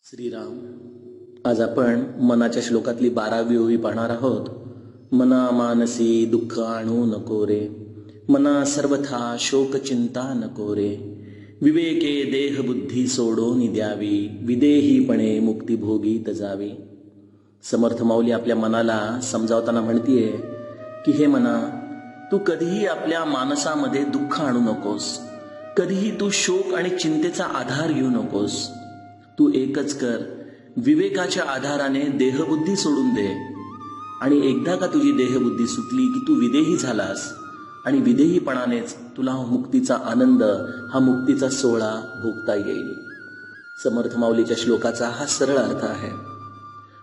श्रीराम. आज आपण मनाच्या श्लोकातली 12वी ओवी पाहणार आहोत. मना मानसी दुःख आणू नको रे, मना सर्वथा शोक चिंता नको रे, विवेके देह बुद्धी सोडून द्यावी, विदेहीपणे मुक्ती भोगीत जावी. समर्थ माऊली आपल्या मनाला समजावताना म्हणतीये की हे मना, तू कधीही आपल्या मानसामध्ये दुःख आणू नकोस, कधीही तू शोक आणि चिंतेचा आधार घेऊ नकोस. तू एकच कर, विवेकाच्या आधाराने देहबुद्धी सोडून दे. आणि एकदा का तुझी देहबुद्धी सुटली की तू विदेही झालास आणि विदेहीपणानेच तुला मुक्तीचा आनंद, हा मुक्तीचा सोहळा भोगता येईल. समर्थ माऊलीच्या श्लोकाचा हा सरळ अर्थ आहे.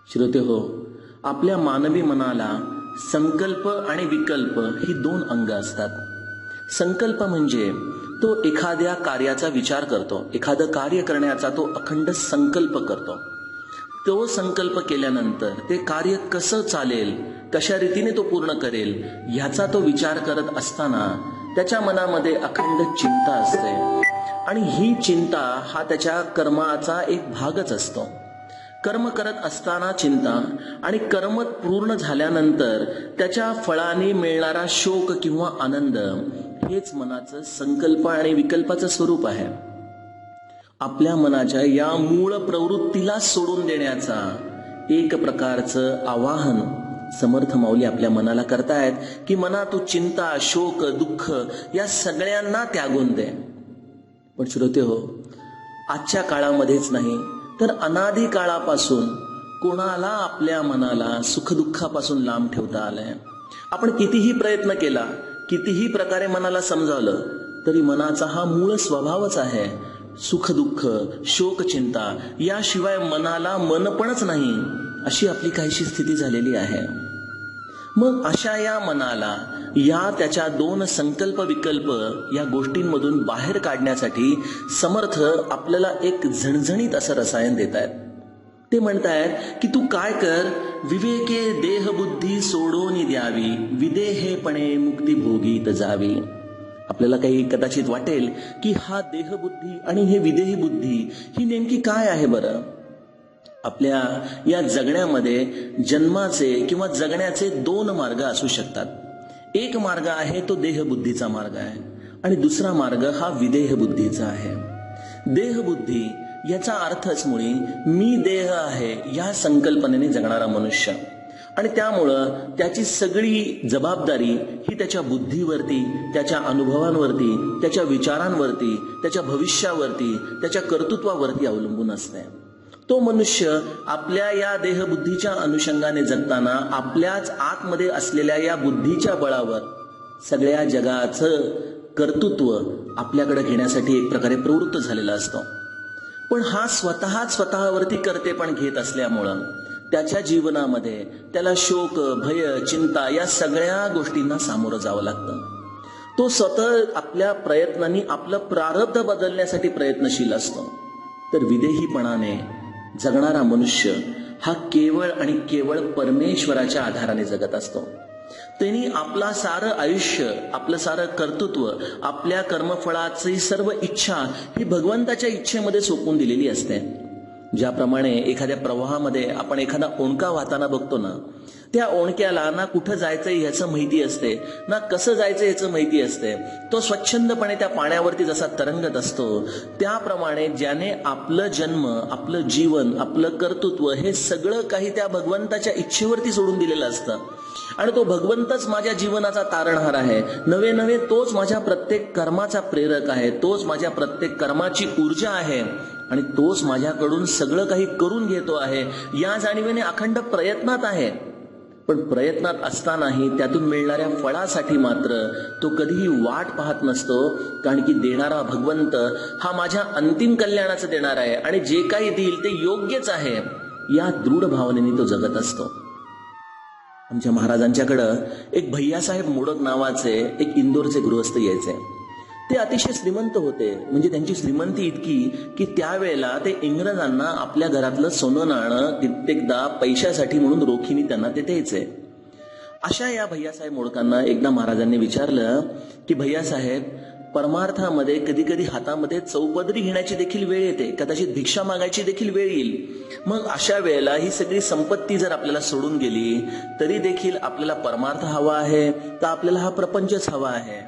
श्रोते हो, आपल्या मानवी मनाला संकल्प आणि विकल्प ही 2 अंग असतात. संकल्प म्हणजे तो एखाद्या कार्याचा विचार करतो, एखादं कार्य करण्याचा तो अखंड संकल्प करतो. तो संकल्प केल्यानंतर ते कार्य कसं चालेल, कशा रीतीने तो पूर्ण करेल ह्याचा तो विचार करत असताना त्याच्या मनामध्ये अखंड चिंता असते. आणि ही चिंता हा त्याच्या कर्माचा एक भागच असतो. कर्म करत असताना चिंता आणि कर्म पूर्ण झाल्यानंतर त्याच्या फळाने मिळणारा शोक किंवा आनंद, हेच मनाचं संकल्प आणि विकल्पाचं स्वरूप आहे. आपल्या मनाच्या या मूळ प्रवृत्तीला सोडून देण्याचा एक प्रकारचं आवाहन समर्थ माऊली आपल्या मनाला करतायत की मना, तू चिंता, शोक, दुःख या सगळ्यांना त्यागून दे. पण श्रोते हो, आजच्या काळामध्येच नाही तर अनादी काळापासून कोणाला आपल्या मनाला सुखदुःखापासून लांब ठेवता आलंय. आपण कितीही प्रयत्न केला, कितीही प्रकारे मनाला समजावलं, तरी मनाचा हा मूळ स्वभावच आहे सुखदुःख, शोक, चिंता याशिवाय मनाला मनपणच नाही, अशी आपली काहीशी स्थिती झालेली आहे. मग अशा या मनाला या त्याच्या 2 संकल्प विकल्प या गोष्टींमधून बाहेर काढण्यासाठी समर्थ आपल्याला एक झणझणीत असं रसायन देत आहेत. ते म्हणतायत की तू काय कर, विवेके देहबुद्धी सोडून द्यावी, विदेहेपणे मुक्ती भोगीत जावी. आपल्याला काही कदाचित वाटेल की हा देहबुद्धी आणि हे विदेही बुद्धी ही नेमकी काय आहे बरं. आपल्या या जगण्यामध्ये जन्माचे किंवा जगण्याचे 2 मार्ग असू शकतात. एक मार्ग आहे तो देहबुद्धीचा मार्ग आहे आणि दुसरा मार्ग हा विदेहबुद्धीचा आहे. देहबुद्धी याचा अर्थच मुळी मी देह आहे या संकल्पनेने जगणारा मनुष्य. आणि त्यामुळं त्याची सगळी जबाबदारी ही त्याच्या बुद्धीवरती, त्याच्या अनुभवांवरती, त्याच्या विचारांवरती, त्याच्या भविष्यावरती, त्याच्या कर्तृत्वावरती अवलंबून असते. तो मनुष्य आपल्या या देहबुद्धीच्या अनुषंगाने जगताना आपल्याच आतमध्ये असलेल्या या बुद्धीच्या बळावर सगळ्या जगाचं कर्तृत्व आपल्याकडे घेण्यासाठी एक प्रकारे प्रवृत्त झालेला असतो. पण हा स्वतःवरती कर्तेपण घेत असल्यामुळं त्याच्या जीवनामध्ये त्याला शोक, भय, चिंता या सगळ्या गोष्टींना सामोरं जावं लागतं. तो स्वतः आपल्या प्रयत्नांनी आपलं प्रारब्ध बदलण्यासाठी प्रयत्नशील असतो. तर विदेहीपणाने जगणारा मनुष्य हा केवळ आणि केवळ परमेश्वराच्या आधाराने जगत असतो. त्यांनी आपला सारं आयुष्य, आपलं सारं कर्तृत्व, आपल्या कर्मफळाची सर्व इच्छा ही भगवंताच्या इच्छेमध्ये सोपवून दिलेली असते. ज्याप्रमाणे एखाद्या प्रवाहामध्ये आपण एखादा ओंडका वाहताना बघतो ना, त्या ओंडक्याला ना कुठं जायचंय ह्याचं माहिती असते, ना कसं जायचं ह्याचं माहिती असते. तो स्वच्छंदपणे त्या पाण्यावरती जसा तरंगत असतो, त्याप्रमाणे ज्याने आपलं जन्म, आपलं जीवन, आपलं कर्तृत्व हे सगळं काही त्या भगवंताच्या इच्छेवरती सोडून दिलेलं असतं. आणि तो भगवंतच माझ्या जीवनाचा तारणहार आहे. नवे नवे तोच माझ्या प्रत्येक कर्माचा प्रेरक आहे, तोच माझ्या प्रत्येक कर्माची ऊर्जा आहे आणि तोच माझ्याकडून सगळं काही करून घेतो आहे. या जाणीवेने अखंड प्रयत्नात आहे. पण प्रयत्नात असतानाही त्यातून मिळणाऱ्या फळासाठी मात्र तो कधीही वाट पाहत नसतो, कारण की देणारा भगवंत हा माझ्या अंतिम कल्याणाचं देणार आहे आणि जे काही देईल ते योग्यच आहे, या दृढ भावनेने तो जगत असतो. आमच्या महाराजांच्याकडं एक भैयासाहेब मोडक नावाचे एक इंदोरचे गृहस्थ यायचे. ते अतिशय श्रीमंत होते. म्हणजे त्यांची श्रीमंती इतकी की त्यावेळेला ते इंग्रजांना आपल्या घरातलं सोनं नाणं कित्येकदा पैशासाठी म्हणून रोखीने त्यांना ते द्यायचे. अशा या भैयासाहेब मोडकांना एकदा महाराजांनी विचारलं की भैयासाहेब, परमार्थामध्ये कधी कधी हातामध्ये चौपदरी घेण्याची देखील वेळ येते, कदाचित भिक्षा मागायची देखील वेळ येईल. मग अशा वेळेला ही सगळी संपत्ती जर आपल्याला सोडून गेली तरी देखील आपल्याला परमार्थ हवा आहे का आपल्याला हा प्रपंचच हवा आहे?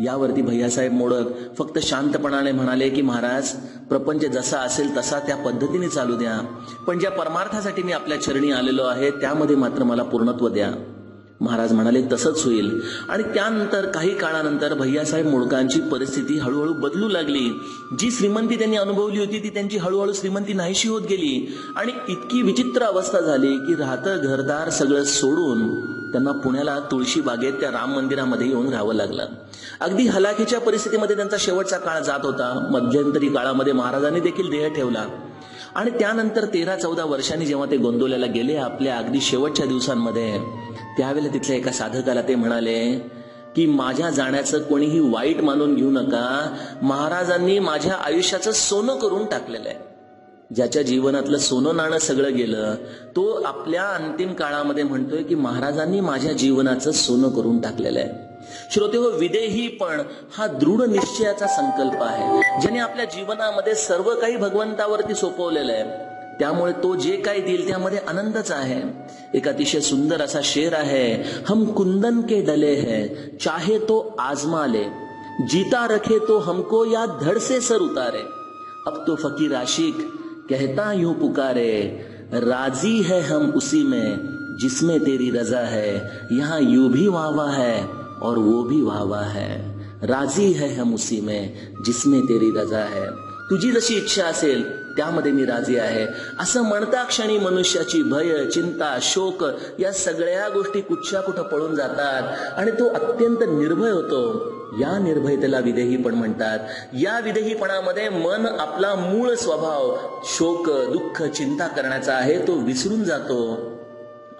यावरती भैयासाहेब मोडक फक्त शांतपणाने म्हणाले की महाराज, प्रपंच जसा असेल तसा त्या पद्धतीने चालू द्या, पण ज्या परमार्थासाठी मी आपल्या चरणी आलेलो आहे त्यामध्ये मात्र मला पूर्णत्व द्या. महाराज म्हणाले तसंच होईल. आणि त्यानंतर काही काळानंतर भैयासाहेब मोडकांची परिस्थिती हळूहळू बदलू लागली. जी श्रीमंती त्यांनी अनुभवली होती ती त्यांची हळूहळू श्रीमंती नाहीशी होत गेली आणि इतकी विचित्र अवस्था झाली की राहतं घरदार सगळं सोडून त्यांना पुण्याला तुळशी बागेत त्या राम मंदिरामध्ये येऊन राहावं लागलं. अगदी हलाखीच्या परिस्थितीमध्ये त्यांचा शेवटचा काळ जात होता. मध्यंतरी काळामध्ये महाराजांनी देखील देह ठेवला आणि त्यानंतर 13-14 वर्षांनी जेव्हा ते गोंदवल्याला गेले आपल्या अगदी शेवटच्या दिवसांमध्ये, त्यावेळेला तिथल्या एका साधकाला ते म्हणाले की माझ्या जाण्याचं कोणीही वाईट मानून घेऊ नका, महाराजांनी माझ्या आयुष्याचं सोनं करून टाकलेलं आहे. ज्याच्या जीवनातलं सोनं नाणं सगळं गेलं तो आपल्या अंतिम काळामध्ये म्हणतोय की महाराजांनी माझ्या जीवनाचं सोनं करून टाकलेलं आहे. श्रोतेहो, विदेही पण हा दृढ निश्चयाचा संकल्प आहे, ज्याने आपल्या जीवनामध्ये सर्व काही भगवंतावरती सोपवलेलं आहे. त्यामुळे तो जे काही देईल त्यामध्ये आनंदच आहे. एक अतिशय सुंदर असा शेर आहे, हम कुंदन के डले हैं चाहे तो आजमा ले, जीता रखे तो हमको या धड़ से सर उतारे. अब तो फकीर आशिक कहता यूं पुकारे, राजी है हम उसी में जिसमें तेरी रजा है, यहाँ यूं भी वाहवा है और वो भी वाहवा है. राजी है हम उसी में जिसमें तेरी रजा है. तुझी जशी इच्छा असेल त्यामध्ये मी राजी आहे. असं म्हणता क्षणी मनुष्याची भय, चिंता, शोक या सगळ्या गोष्टी कुठच्या कुठं पळून जातात आणि तो अत्यंत निर्भय होतो. या निर्भयतेला विदेही पण म्हणतात. या विदेहीपणामध्ये मन आपला मूळ स्वभाव शोक, दुःख, चिंता करण्याचा आहे तो विसरून जातो.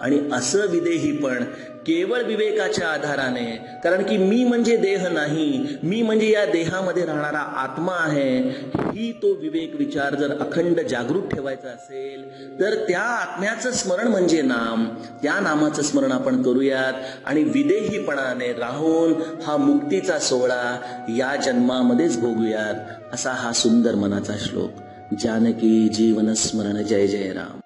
आणि असं विदेही पण केवळ विवेकाच्या आधाराने, कारण की मी म्हणजे देह नाही, मी म्हणजे या देहामध्ये राहणारा आत्मा आहे, ही तो विवेक विचार जर अखंड जागृत ठेवायचा असेल तर त्या आत्म्याचं स्मरण म्हणजे नाम. त्या नामाचं स्मरण आपण करूयात आणि विदेहीपणाने राहून हा मुक्तीचा सोहळा या जन्मामध्येच भोगूयात. असा हा सुंदर मनाचा श्लोक. जानकी जीवन स्मरण. जय जय राम.